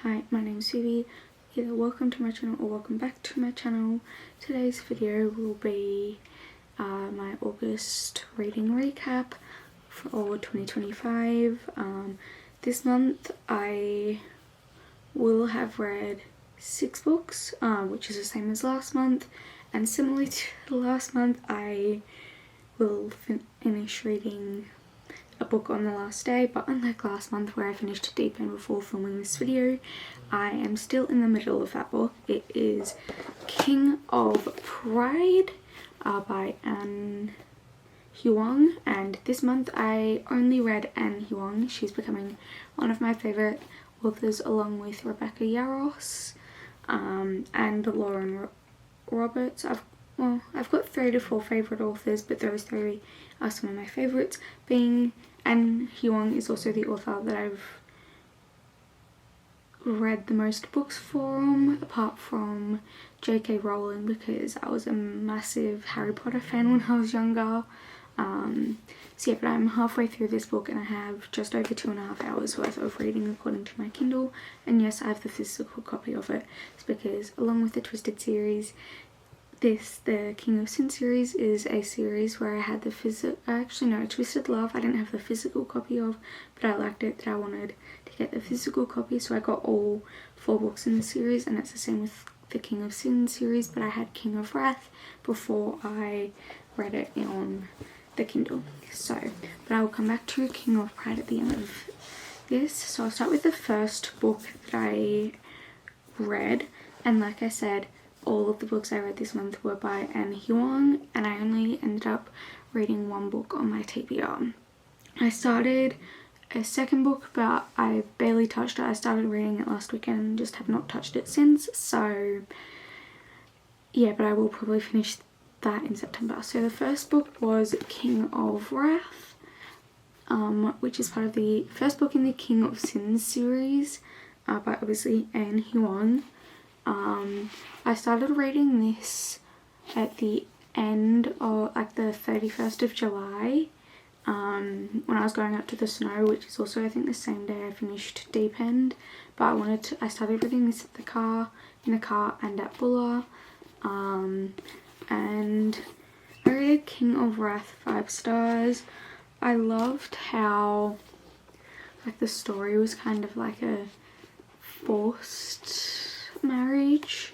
Hi, my name's Phoebe. Either welcome to my channel or welcome back to my channel. Today's video will be my August reading recap for 2025. This month I will have read 6 books, which is the same as last month, and similarly to last month I will finish reading a book on the last day, but unlike last month where I finished Deep End before filming this video, I am still in the middle of that book. It is King of Pride by Anne Huang, and this month I only read Anne Huang. She's becoming one of my favourite authors along with Rebecca Yarros and Lauren Roberts. I've got 3 to 4 favourite authors, but those 3 are some of my favourites, being Anne Huang is also the author that I've read the most books from, apart from J.K. Rowling, because I was a massive Harry Potter fan when I was younger. So yeah, but I'm halfway through this book and I have just over 2.5 hours worth of reading according to my Kindle, and yes, I have the physical copy of it. It's because along with the Twisted series, the King of Sin series is a series where I had the Twisted Love I didn't have the physical copy of, but I liked it that I wanted to get the physical copy, so I got all 4 books in the series, and it's the same with the King of Sin series, but I had King of Wrath before I read it on the Kindle. But I will come back to King of Pride at the end of this. So I'll start with the first book that I read, and like I said, all of the books I read this month were by Anne Huang, and I only ended up reading 1 book on my TBR. I started a second book, but I barely touched it. I started reading it last weekend and just have not touched it since, so yeah, but I will probably finish that in September. So the first book was King of Wrath, which is part of the first book in the King of Sin series, by obviously Anne Huang. I started reading this at the end of like the 31st of July, when I was going up to the snow, which is also I think the same day I finished Deep End, but I started reading this in the car and at Bulla, and I rated King of Wrath 5 stars. I loved how like the story was kind of like a forced marriage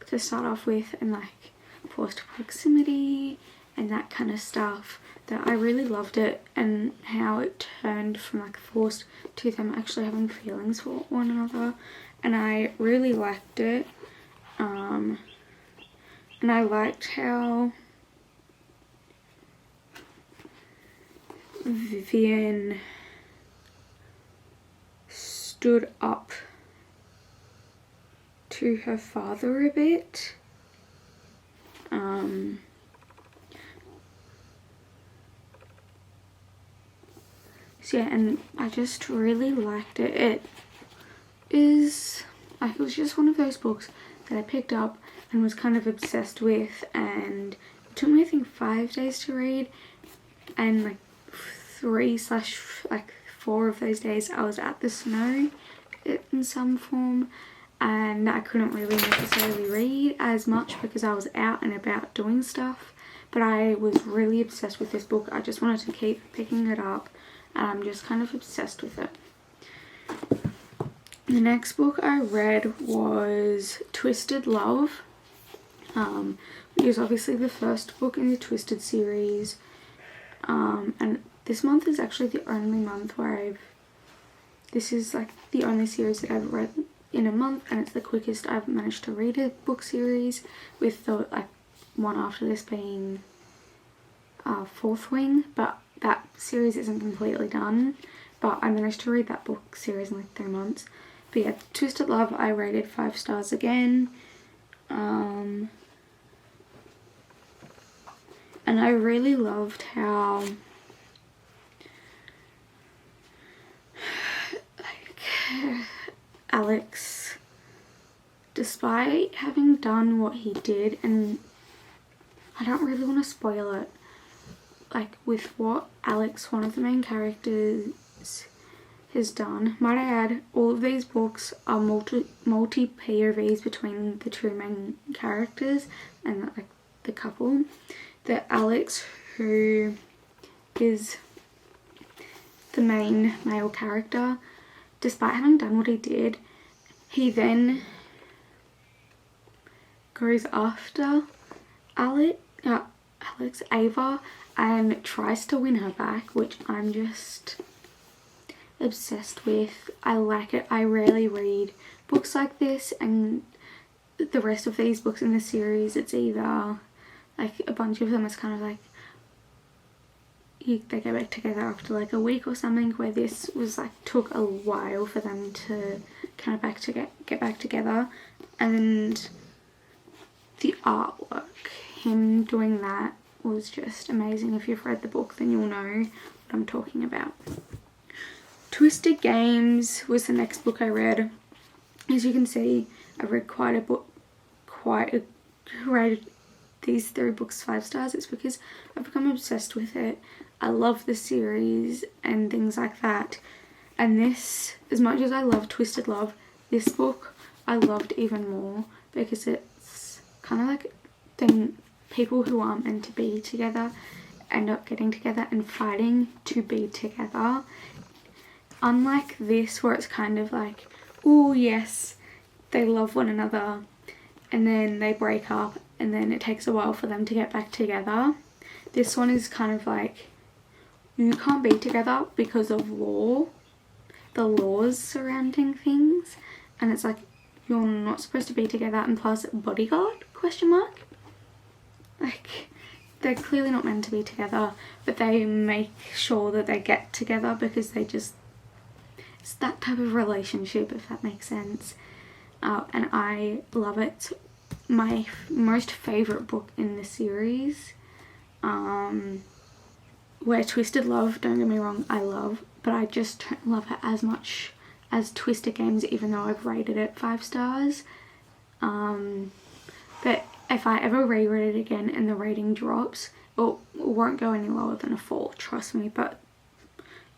to start off with, and like forced proximity and that kind of stuff, that I really loved it, and how it turned from like forced to them actually having feelings for one another, and I really liked it. And I liked how Vivian stood up to her father a bit. So yeah, and I just really liked it. It was just one of those books that I picked up and was kind of obsessed with, and it took me I think 5 days to read, and like 3/4 of those days I was at the snow in some form, and I couldn't really necessarily read as much because I was out and about doing stuff, but I was really obsessed with this book. I just wanted to keep picking it up, and I'm just kind of obsessed with it. The next book I read was Twisted Love, which is obviously the first book in the Twisted series, and this month is actually the only month where this is like the only series that I've read in a month, and it's the quickest I've managed to read a book series, with the like one after this being Fourth Wing, but that series isn't completely done, but I managed to read that book series in like 3 months. But yeah, Twisted Love I rated 5 stars again, and I really loved how Alex, despite having done what he did, and I don't really want to spoil it, like with what Alex, one of the main characters, has done. Might I add, all of these books are multi POVs between the two main characters and like the couple. That Alex, who is the main male character, despite having done what he did, he then goes after Ava and tries to win her back, which I'm just obsessed with. I like it. I rarely read books like this, and the rest of these books in the series, it's either like a bunch of them is kind of like they go back together after like a week or something, where this was like took a while for them to kind of get back together. And the artwork, him doing that was just amazing. If you've read the book, then you'll know what I'm talking about. Twisted Games was the next book I read. As you can see, I read rated these 3 books 5 stars. It's because I've become obsessed with it. I love the series and things like that. And this, as much as I love Twisted Love, this book I loved even more because it's kind of like people who aren't meant to be together end up getting together and fighting to be together. Unlike this, where it's kind of like, oh yes, they love one another and then they break up and then it takes a while for them to get back together. This one is kind of like, you can't be together because of the laws surrounding things, and it's like, you're not supposed to be together, and plus bodyguard, ? Like, they're clearly not meant to be together, but they make sure that they get together because it's that type of relationship, if that makes sense. And I love it. My most favourite book in the series, where Twisted Love, don't get me wrong, I love, but I just don't love it as much as Twisted Games, even though I've rated it 5 stars. But if I ever reread it again and the rating drops, it won't go any lower than a 4, trust me. But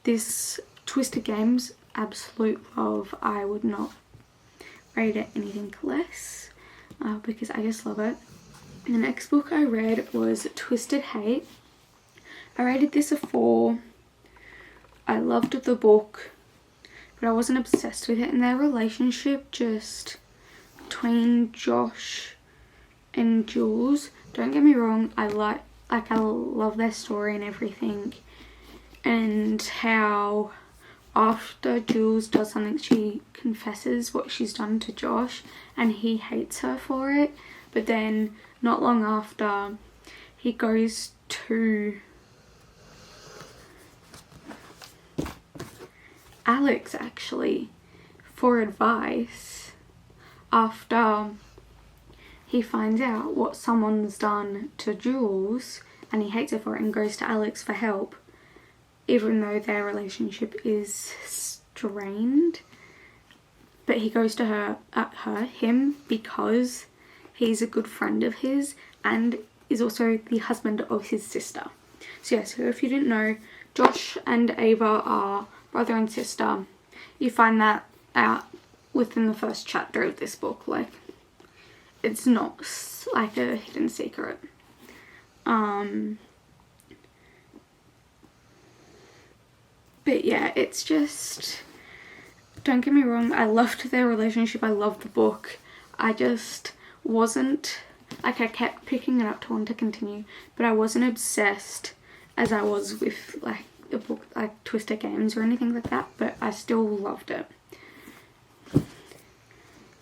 this Twisted Games, absolute love. I would not rate it anything less because I just love it. The next book I read was Twisted Hate. I rated this a 4. I loved the book, but I wasn't obsessed with it, and their relationship just between Josh and Jules, don't get me wrong, I love their story and everything, and how after Jules does something, she confesses what she's done to Josh and he hates her for it, but then not long after he goes to Alex actually for advice after he finds out what someone's done to Jules and he hates her for it, and goes to Alex for help, even though their relationship is strained. But he goes to him because he's a good friend of his and is also the husband of his sister. So yeah, so if you didn't know, Josh and Ava are brother and sister. You find that out within the first chapter of this book. Like, it's not like a hidden secret. But yeah, it's just, don't get me wrong, I loved their relationship, I loved the book. I just wasn't, like, I kept picking it up to want to continue, but I wasn't obsessed as I was with like a book like Twisted Games or anything like that, but I still loved it.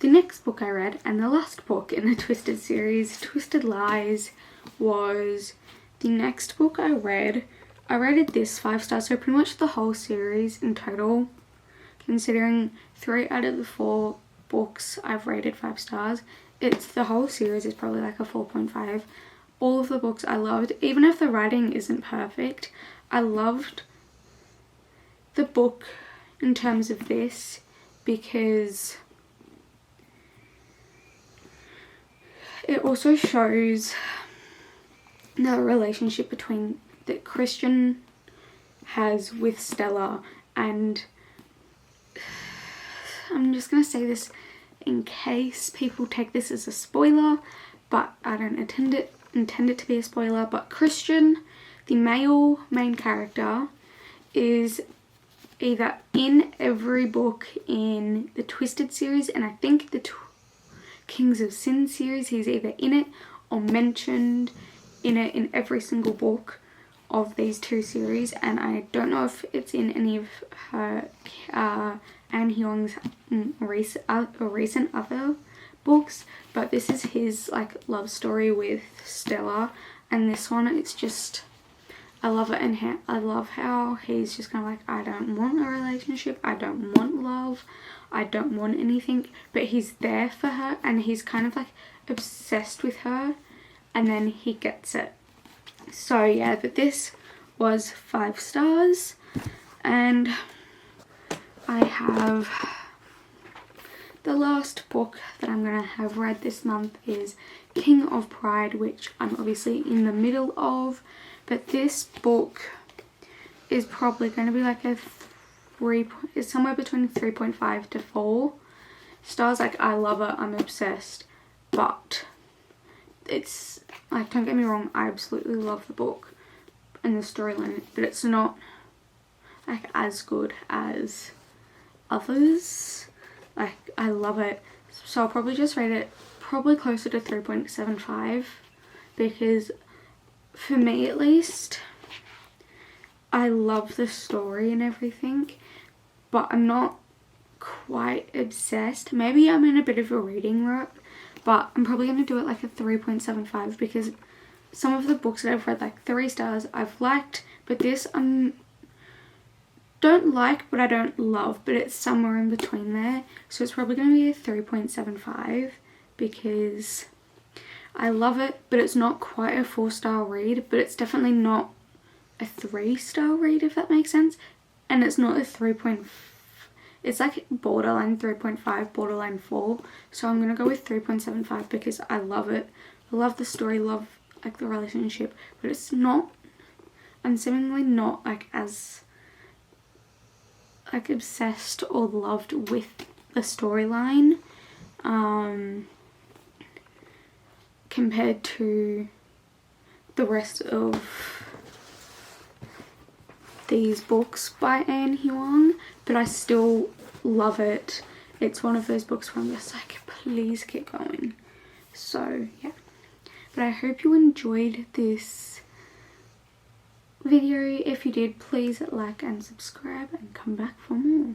The next book I read, and the last book in the Twisted series, Twisted Lies, was the next book I read. I rated this 5 stars, so pretty much the whole series in total, considering 3 out of the 4 books I've rated 5 stars. It's the whole series is probably like a 4.5. All of the books I loved, even if the writing isn't perfect. I loved the book in terms of this because it also shows the relationship between that Christian has with Stella and I'm just going to say this in case people take this as a spoiler, but I don't intend it to be a spoiler. But Christian, the male main character, is either in every book in the Twisted series, and I think the Kings of Sin series, he's either in it or mentioned in it in every single book of these two series. And I don't know if it's in any of her An Hyung's recent other books, but this is his like love story with Stella, and this one, it's just, I love it. And I love how he's just kind of like, I don't want a relationship, I don't want love, I don't want anything, but he's there for her and he's kind of like obsessed with her, and then he gets it. So yeah, but this was 5 stars, and I have the last book that I'm going to have read this month is King of Pride, which I'm obviously in the middle of, but this book is probably going to be like it's somewhere between 3.5 to 4 stars. Like, I love it, I'm obsessed, but it's like, don't get me wrong, I absolutely love the book and the storyline, but it's not like as good as others. Like, I love it, so I'll probably just rate it probably closer to 3.75, because for me at least, I love the story and everything, but I'm not quite obsessed. Maybe I'm in a bit of a reading rut, but I'm probably going to do it like a 3.75, because some of the books that I've read, like 3 stars, I've liked, but this don't like, but I don't love, but it's somewhere in between there. So it's probably going to be a 3.75, because I love it, but it's not quite a 4-star read, but it's definitely not a 3-star read, if that makes sense. And it's not a 3. It's like borderline 3.5, borderline 4. So I'm going to go with 3.75 because I love it. I love the story, love like the relationship, but it's not, I'm seemingly not like as like obsessed or loved with the storyline compared to the rest of these books by An Hyung, but I still love it. It's one of those books where I'm just like, please keep going. So yeah, but I hope you enjoyed this video. If you did, please like and subscribe and come back for more.